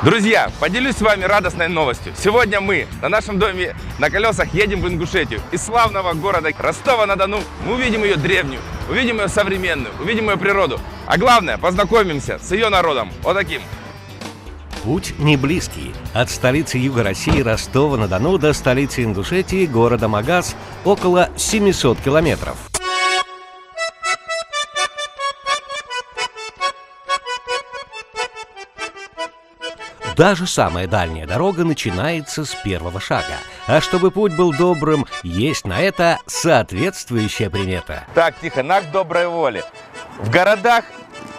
Друзья, поделюсь с вами радостной новостью. Сегодня мы на нашем доме на колесах едем в Ингушетию. Из славного города Ростова-на-Дону мы увидим ее древнюю, увидим ее современную, увидим ее природу. А главное, познакомимся с ее народом. Вот таким. Путь не близкий. От столицы Юга России Ростова-на-Дону до столицы Ингушетии города Магаз около 700 километров. Даже самая дальняя дорога начинается с первого шага. А чтобы путь был добрым, есть на это соответствующая примета. Так, тихо, знак доброй воли. В городах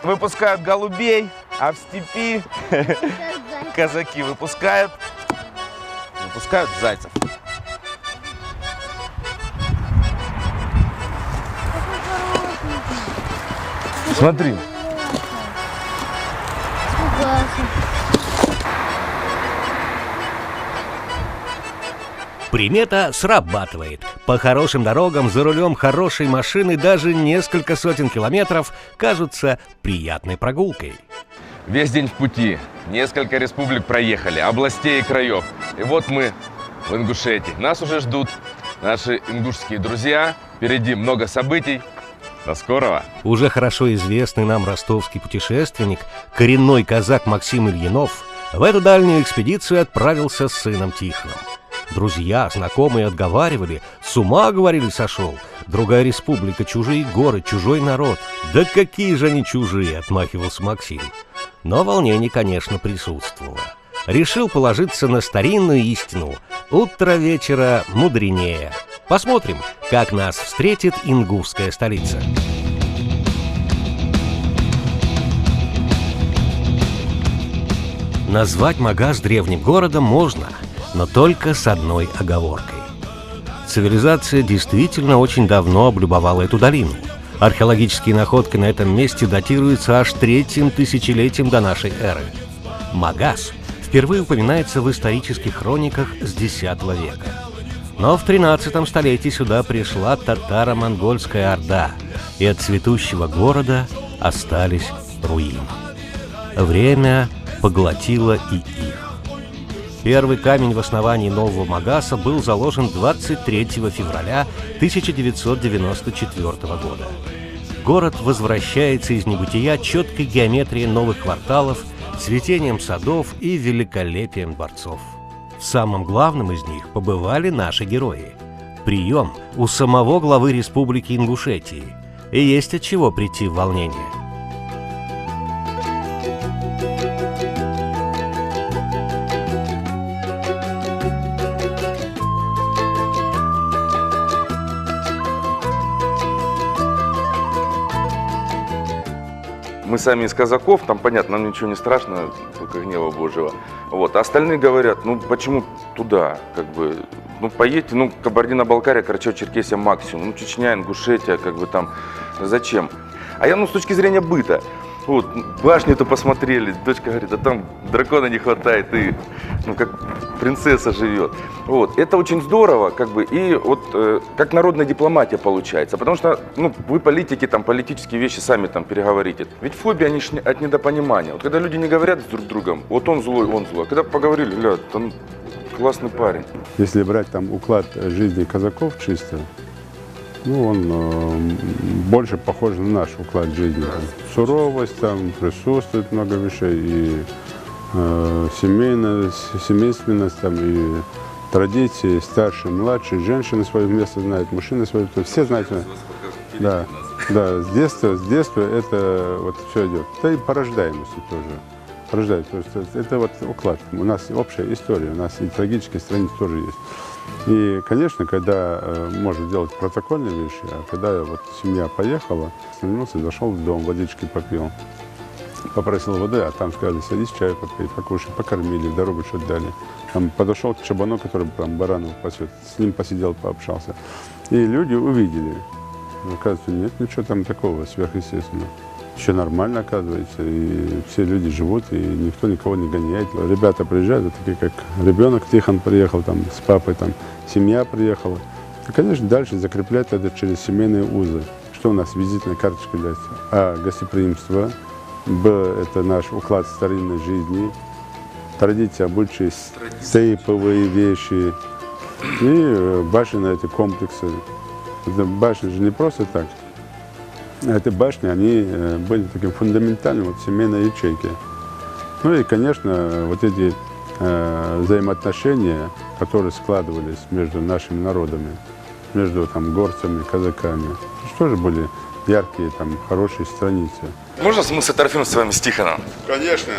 выпускают голубей, а в степи казаки выпускают зайцев. Смотри. Примета срабатывает. По хорошим дорогам за рулем хорошей машины даже несколько сотен километров кажутся приятной прогулкой. Весь день в пути. Несколько республик проехали, областей и краев. И вот мы в Ингушетии. Нас уже ждут наши ингушские друзья. Впереди много событий. До скорого! Уже хорошо известный нам ростовский путешественник, коренной казак Максим Ильинов, в эту дальнюю экспедицию отправился с сыном Тихоном. Друзья, знакомые отговаривали, с ума, говорили, сошел. Другая республика, чужие горы, чужой народ. Да какие же они чужие, отмахивался Максим. Но волнение, конечно, присутствовало. Решил положиться на старинную истину. Утро вечера мудренее. Посмотрим, как нас встретит ингушская столица. Назвать Магаз древним городом можно, но только с одной оговоркой. Цивилизация действительно очень давно облюбовала эту долину. Археологические находки на этом месте датируются аж 3-м тысячелетием до нашей эры. Магаз впервые упоминается в исторических хрониках с X века. Но в 13 столетии сюда пришла татаро-монгольская орда, и от цветущего города остались руины. Время поглотило и их. Первый камень в основании нового Магаза был заложен 23 февраля 1994 года. Город возвращается из небытия четкой геометрией новых кварталов, цветением садов и великолепием дворцов. В самом главном из них побывали наши герои. Прием у самого главы Республики Ингушетии. И есть от чего прийти в волнение. Мы сами из казаков, там, понятно, нам ничего не страшно, только гнева Божьего. Вот. А остальные говорят, ну, почему туда, как бы, ну, поедьте, ну, Кабардино-Балкария, Карачаево-Черкесия максимум, ну, Чечня, Ингушетия, как бы там, зачем? А я, ну, с точки зрения быта, вот, башню-то посмотрели, дочка говорит, а там дракона не хватает, и, ну, как принцесса живет. Вот, это очень здорово, как бы, и вот, как народная дипломатия получается, потому что, ну, вы политики, там, политические вещи сами там переговорите. Ведь фобия, они от недопонимания. Вот когда люди не говорят с друг другом, вот он злой, а когда поговорили, гля, там классный парень. Если брать там уклад жизни казаков чисто, ну, он больше похож на наш уклад жизни. Там, суровость, там присутствует много вещей, и семейственность, там, и традиции, старшие, младшие, женщины свое место знают, мужчины свое, все знают. Да, да, с детства это вот все идет. Да и по рождаемости тоже. Рождают, то есть это вот уклад. У нас общая история, у нас и трагические страницы тоже есть. И, конечно, когда можно делать протокольные вещи, а когда вот семья поехала, остановился, зашел в дом, водички попил, попросил воды, а там сказали, садись, чай попей, покушай, покормили, в дорогу что-то дали. Там подошел к чабану, который там баранов пасет, с ним посидел, пообщался. И люди увидели. Оказывается, нет ничего там такого сверхъестественного. Еще нормально, оказывается, и все люди живут, и никто никого не гоняет. Ребята приезжают, вот такие как ребенок Тихон приехал, там, с папой, там, семья приехала. И, конечно, дальше закреплять это через семейные узы. Что у нас визитная карточка является? А, гостеприимство. Б, это наш уклад старинной жизни. традиция обычаи, сейповые вещи. И башни эти комплексы. Это башни же не просто так. Эти башни, они были таким фундаментальным вот, семейной ячейки. Ну и, конечно, вот эти взаимоотношения, которые складывались между нашими народами, между там, горцами, казаками, тоже были яркие, там, хорошие страницы. Можно мы сфотографируем с вами с Тихоном? Конечно.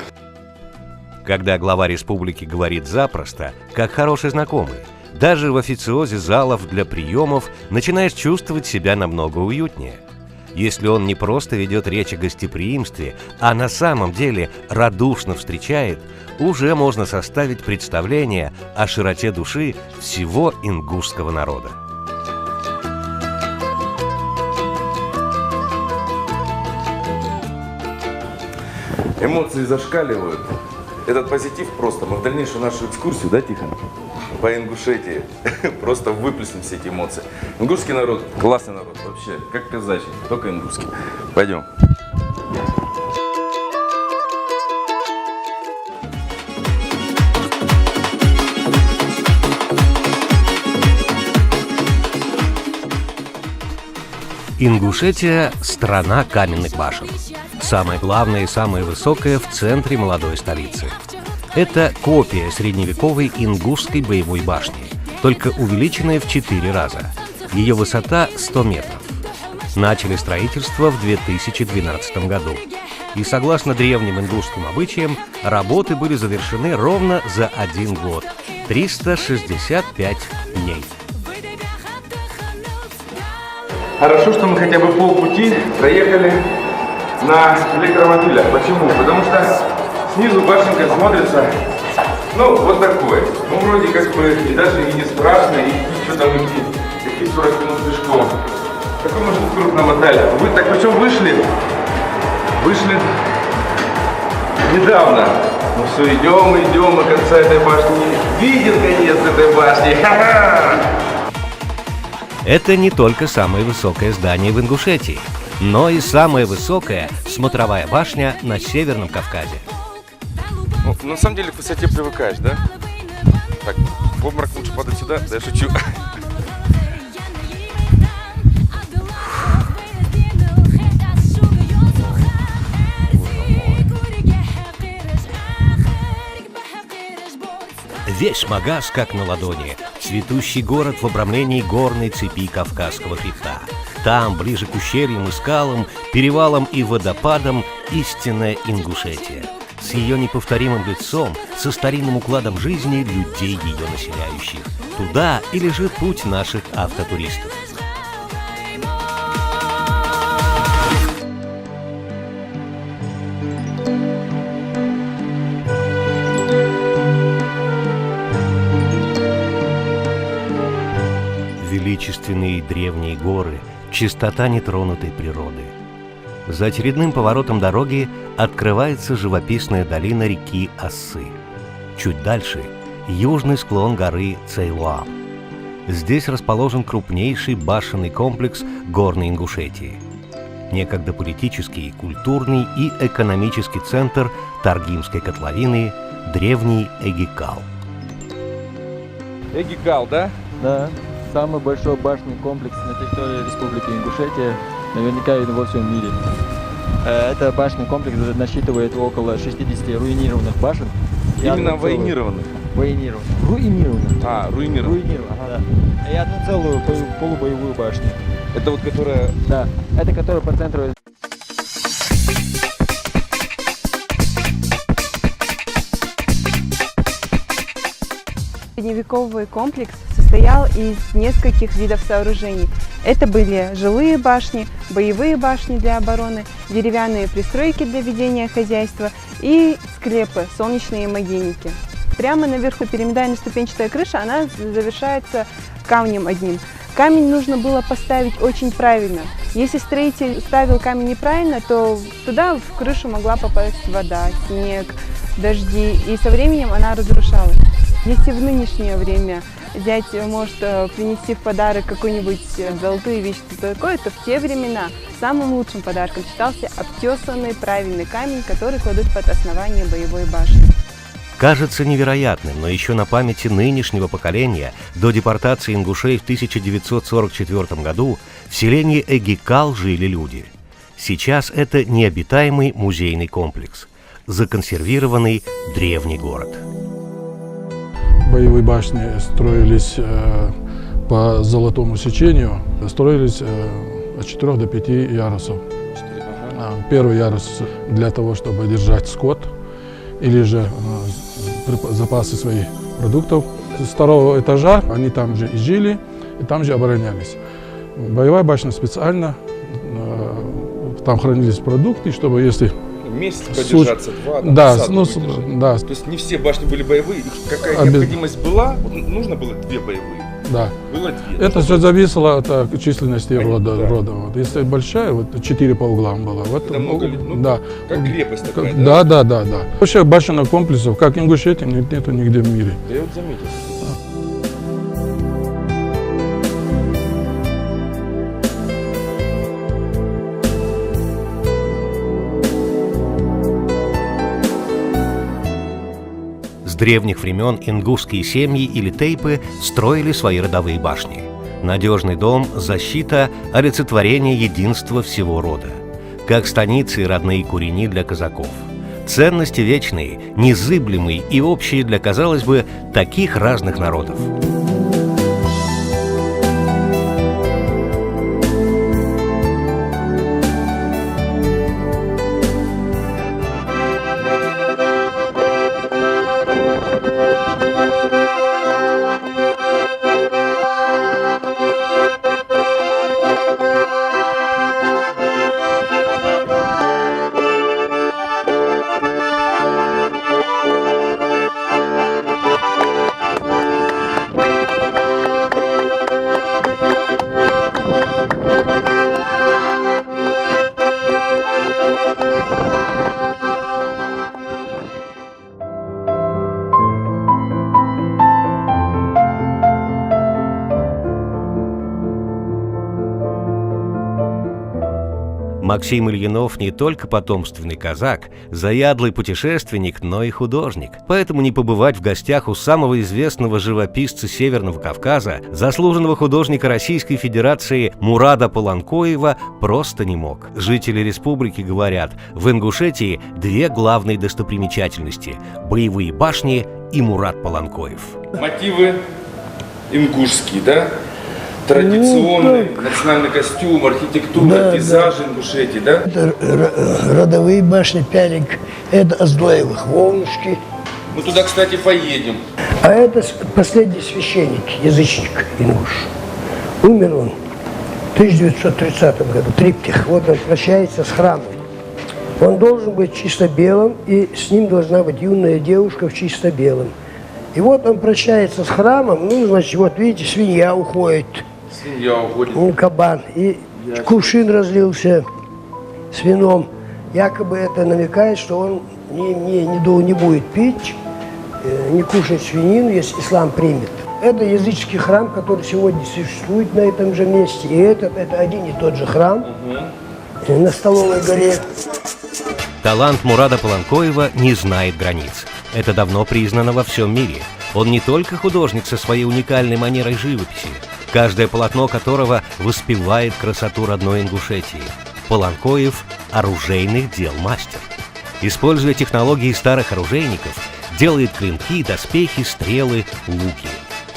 Когда глава республики говорит запросто, как хороший знакомый, даже в официозе залов для приемов начинаешь чувствовать себя намного уютнее. Если он не просто ведет речь о гостеприимстве, а на самом деле радушно встречает, уже можно составить представление о широте души всего ингушского народа. Эмоции зашкаливают. Этот позитив просто. Мы в дальнейшую нашу экскурсию, да, Тихон? По Ингушетии. Просто выплеснем все эти эмоции. Ингушский народ, классный народ вообще. Как казачий, только ингушский. Пойдем. Ингушетия – страна каменных башен. Самая главная и самая высокая в центре молодой столицы. Это копия средневековой ингушской боевой башни, только увеличенная в 4 раза. Ее высота 100 метров. Начали строительство в 2012 году. И согласно древним ингушским обычаям, работы были завершены ровно за 1 год – 365 дней. Хорошо, что мы хотя бы полпути проехали на электромобилях. Почему? Потому что снизу башенка смотрится, ну, вот такой. Ну, вроде как бы и даже и не страшно, и что там идти, какие 40 минут пешком. Какой может круг намотали? Вы так причем вышли недавно. Ну все, идем, до конца этой башни. Виден конец этой башни. Ха-ха! Это не только самое высокое здание в Ингушетии, но и самая высокая смотровая башня на Северном Кавказе. Ну, на самом деле к высоте привыкаешь, да? Так, в обморок лучше падать сюда, да я шучу. Весь Магаз как на ладони. Цветущий город в обрамлении горной цепи Кавказского хребта. Там, ближе к ущельям и скалам, перевалам и водопадам, истинная Ингушетия. С ее неповторимым лицом, со старинным укладом жизни людей ее населяющих. Туда и лежит путь наших автотуристов. Величественные древние горы, чистота нетронутой природы. За очередным поворотом дороги открывается живописная долина реки Осы. Чуть дальше – южный склон горы Цейлуан. Здесь расположен крупнейший башенный комплекс Горной Ингушетии. Некогда политический, культурный и экономический центр Таргимской котловины – древний Эгикал. Эгикал, да? Да, самый большой башенный комплекс на территории Республики Ингушетия, наверняка и во всем мире. Эта башенный комплекс насчитывает около 60 руинированных башен. Именно руинированных? Руинированных. А, руинированных. Да. И одну целую полубоевую башню. Это вот которая... Да, это которая по центру... Средневековый комплекс состоял из нескольких видов сооружений. Это были жилые башни, боевые башни для обороны, деревянные пристройки для ведения хозяйства и склепы, солнечные могильники. Прямо наверху пирамидальная ступенчатая крыша, она завершается камнем одним. Камень нужно было поставить очень правильно. Если строитель ставил камень неправильно, то туда в крышу могла попасть вода, снег, дожди, и со временем она разрушалась. Если в нынешнее время зять может принести в подарок какую-нибудь золотую вещь, такое, то в те времена самым лучшим подарком считался обтесанный правильный камень, который кладут под основание боевой башни. Кажется невероятным, но еще на памяти нынешнего поколения до депортации ингушей в 1944 году в селении Эгикал жили люди. Сейчас это необитаемый музейный комплекс, законсервированный древний город. Боевые башни строились по золотому сечению, строились от 4 до 5 ярусов. Первый ярус для того, чтобы держать скот или же запасы своих продуктов. С второго этажа они там же и жили, и там же оборонялись. Боевая башня специально, там хранились продукты, чтобы если... Месяц продержаться, два, да, да. То есть не все башни были боевые, какая необходимость была, вот нужно было 2 боевые. Да. Было 2. Это все зависело от численности рода. Вот. Если большая, вот 4 по углам было. Вот, это много лет, ну, да. Как крепость такая, да? Да. Вообще башенных комплексов, как Ингушетия, нету нигде в мире. Да я вот заметил. С древних времен ингушские семьи или тейпы строили свои родовые башни. Надежный дом, защита, олицетворение единства всего рода. Как станицы и родные курени для казаков. Ценности вечные, незыблемые и общие для, казалось бы, таких разных народов. Максим Ильинов не только потомственный казак, заядлый путешественник, но и художник. Поэтому не побывать в гостях у самого известного живописца Северного Кавказа, заслуженного художника Российской Федерации Мурада Паланкоева, просто не мог. Жители республики говорят, в Ингушетии 2 главные достопримечательности – боевые башни и Мурад Паланкоев. Мотивы ингушские, да? Традиционный национальный костюм, архитектура, пейзажи Ингушетии, да? Это родовые башни, Пялик, это Оздоевых, Волнушки. Мы туда, кстати, поедем. А это последний священник, язычник ингуш. Умер он в 1930 году, триптих. Вот он прощается с храмом. Он должен быть чисто белым, и с ним должна быть юная девушка в чисто белом. И вот он прощается с храмом, ну, значит, вот видите, свинья уходит. Свинья уходит. Кабан. И кувшин разлился с вином. Якобы это намекает, что он не будет пить, не кушать свинину, если ислам примет. Это языческий храм, который сегодня существует на этом же месте. И это один и тот же храм на Столовой горе. Талант Мурада Паланкоева не знает границ. Это давно признано во всем мире. Он не только художник со своей уникальной манерой живописи, каждое полотно которого воспевает красоту родной Ингушетии. Паланкоев – оружейных дел мастер. Используя технологии старых оружейников, делает клинки, доспехи, стрелы, луки.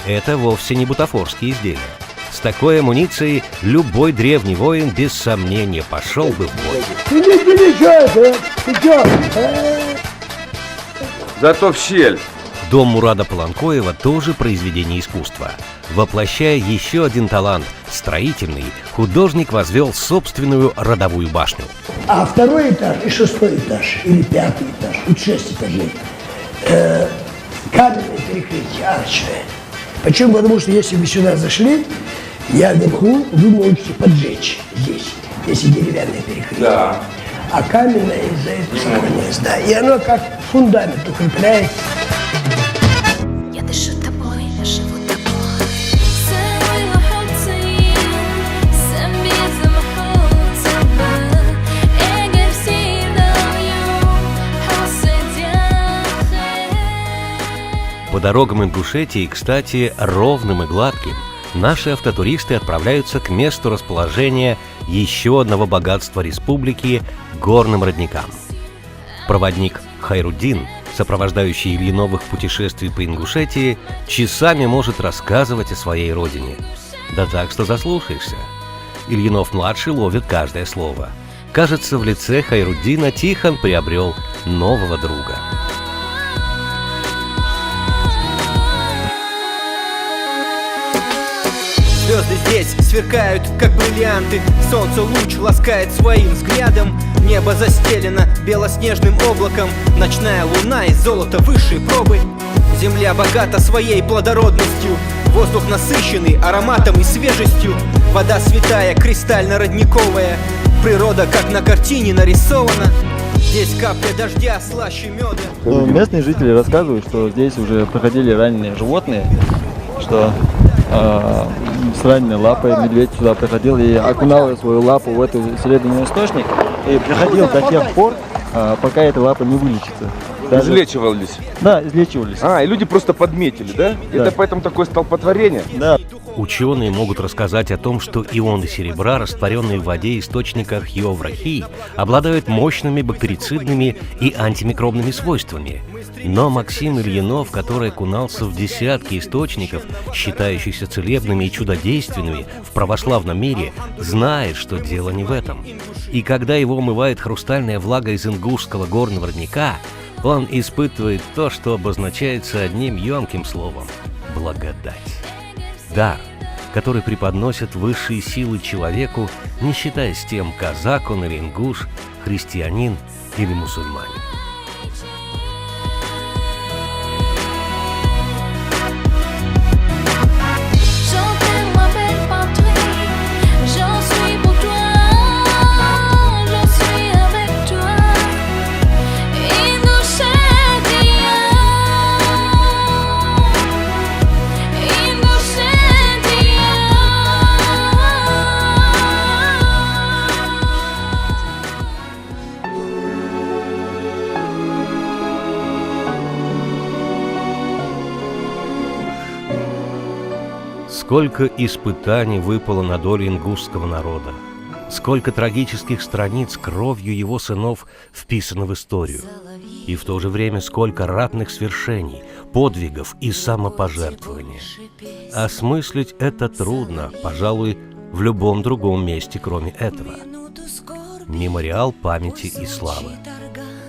Это вовсе не бутафорские изделия. С такой амуницией любой древний воин без сомнения пошел бы в бой. Зато в щель. Дом Мурада Паланкоева тоже произведение искусства. Воплощая еще один талант – строительный, художник возвел собственную родовую башню. А 2-й этаж и 6-й этаж, или 5-й этаж, тут 6 этажей, каменное перекрытие, арочное. Почему? Потому что если вы сюда зашли, я вверху, вы можете поджечь здесь, если деревянное перекрытие. Да. А каменное из-за этого сохраняется. Да, и оно как фундамент укрепляется. Я дышу тобой, я живу тобой. По дорогам Ингушетии, кстати, ровным и гладким, наши автотуристы отправляются к месту расположения еще одного богатства республики – горным родникам. Проводник Хайруддин, сопровождающий Ильиновых в путешествии по Ингушетии, часами может рассказывать о своей родине. Да так, что заслушаешься. Ильинов-младший ловит каждое слово. Кажется, в лице Хайруддина Тихон приобрел нового друга. Звезды здесь сверкают, как бриллианты. Солнце луч ласкает своим взглядом. Небо застелено белоснежным облаком. Ночная луна из золота высшей пробы. Земля богата своей плодородностью. Воздух насыщенный ароматом и свежестью. Вода святая, кристально-родниковая. Природа, как на картине, нарисована. Здесь капля дождя слаще меда. Местные жители рассказывают, что здесь уже проходили раненые животные, что с раненой лапой медведь сюда приходил и окунал свою лапу в эту серебряный источник и приходил до тех пор, пока эта лапа не вылечится. Даже... Излечивались? Да, излечивались. И люди просто подметили, да? Да. Это поэтому такое столпотворение? Да. Ученые могут рассказать о том, что ионы серебра, растворенные в воде источника Археоврахии, обладают мощными бактерицидными и антимикробными свойствами. Но Максим Ильинов, который окунался в десятки источников, считающихся целебными и чудодейственными в православном мире, знает, что дело не в этом. И когда его омывает хрустальная влага из ингушского горного родника, он испытывает то, что обозначается одним емким словом – благодать. Дар, который преподносят высшие силы человеку, не считаясь тем, казак он или ингуш, христианин или мусульманин. Сколько испытаний выпало на долю ингушского народа, сколько трагических страниц кровью его сынов вписано в историю, и в то же время сколько ратных свершений, подвигов и самопожертвования. Осмыслить это трудно, пожалуй, в любом другом месте, кроме этого. Мемориал памяти и славы.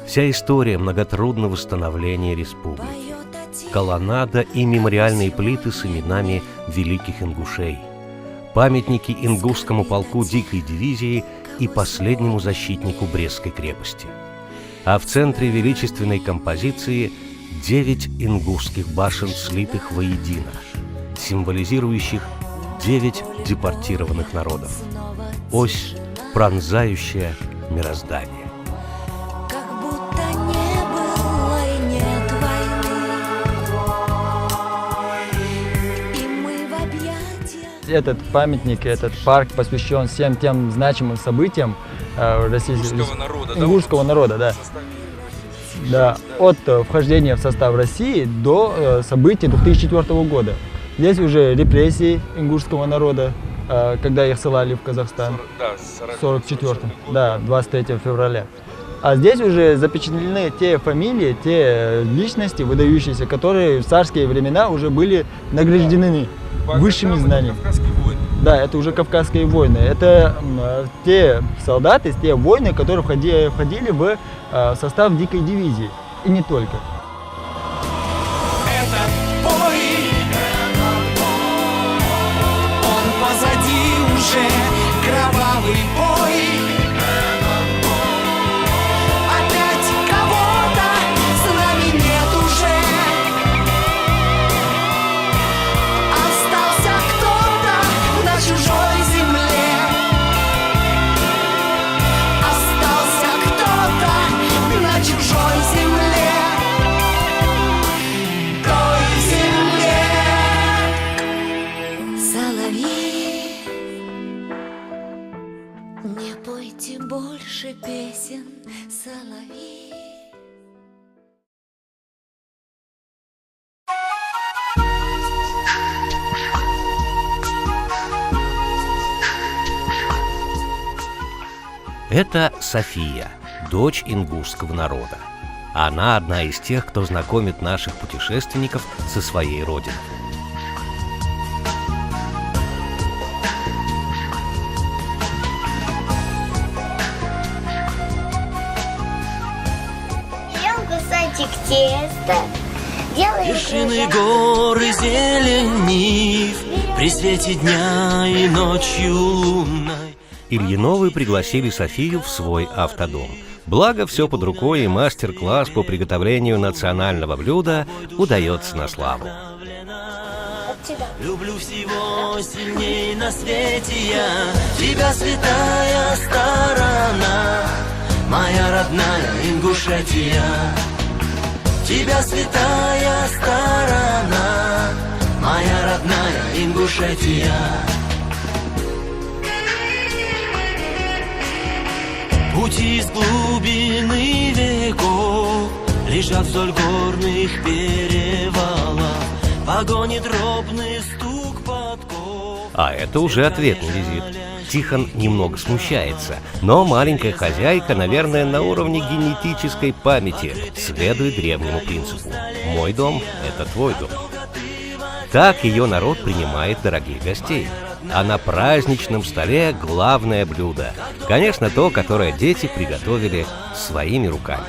Вся история многотрудного становления республики. Колоннада и мемориальные плиты с именами великих ингушей. Памятники ингушскому полку дикой дивизии и последнему защитнику Брестской крепости. А в центре величественной композиции 9 ингушских башен, слитых воедино, символизирующих 9 депортированных народов. Ось, пронзающая мироздание. Этот памятник, этот парк посвящен всем тем значимым событиям ингушского народа, да. Да, от вхождения в состав России до событий 2004 года. Здесь уже репрессии ингушского народа, когда их ссылали в Казахстан в 1944, да, 23 февраля. А здесь уже запечатлены те фамилии, те личности выдающиеся, которые в царские времена уже были награждены высшими знаниями. Да, это уже кавказские войны. Это те солдаты, те воины, которые входили в состав дикой дивизии. И не только. Этот бой, он позади уже, кровавый бой. Опять кого-то с нами нет уже. Остался кто-то на чужой земле. Остался кто-то на чужой земле. Той земле. Соловьи, не пойте больше песен, соловьи. Это София, дочь ингушского народа. Она одна из тех, кто знакомит наших путешественников со своей родиной. Берем кусочек теста, делаем Вершины горы зеленив при свете дня и ночью лунной. Ильиновы пригласили Софию в свой автодом. Благо, все под рукой, и мастер-класс по приготовлению национального блюда удается на славу. Люблю всего сильней на свете я, тебя, святая сторона, моя родная Ингушетия. Тебя, святая сторона, моя родная Ингушетия. Пути из глубины веков лежат вдоль горных перевалов, погони дробный стук подков. А это уже ответный визит. Тихон немного смущается, но маленькая хозяйка, наверное, на уровне генетической памяти, следует древнему принципу. Мой дом – это твой дом. Так ее народ принимает дорогих гостей. А на праздничном столе главное блюдо. Конечно, то, которое дети приготовили своими руками.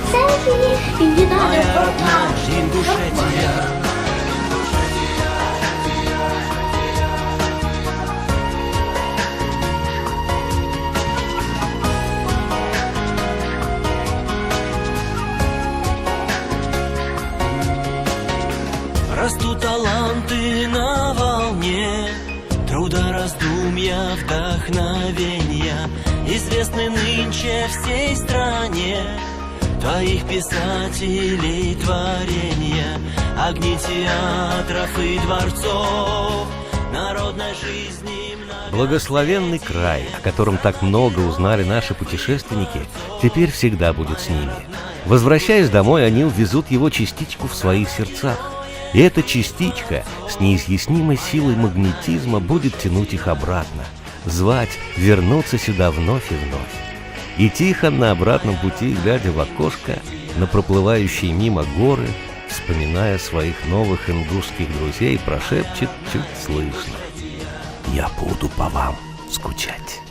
Софи, не надо Моя родная Ингушетия. Растут таланты на волне труда, раздумья, вдохновения, известны нынче всей стране. Твоих писателей творения, огни театров и дворцов, народной жизни. Благословенный край, о котором так много узнали наши путешественники, теперь всегда будет с ними. Возвращаясь домой, они увезут его частичку в своих сердцах. И эта частичка с неизъяснимой силой магнетизма будет тянуть их обратно, звать вернуться сюда вновь и вновь. И Тихон на обратном пути, глядя в окошко на проплывающие мимо горы, вспоминая своих новых ингушских друзей, прошепчет чуть слышно: «Я буду по вам скучать».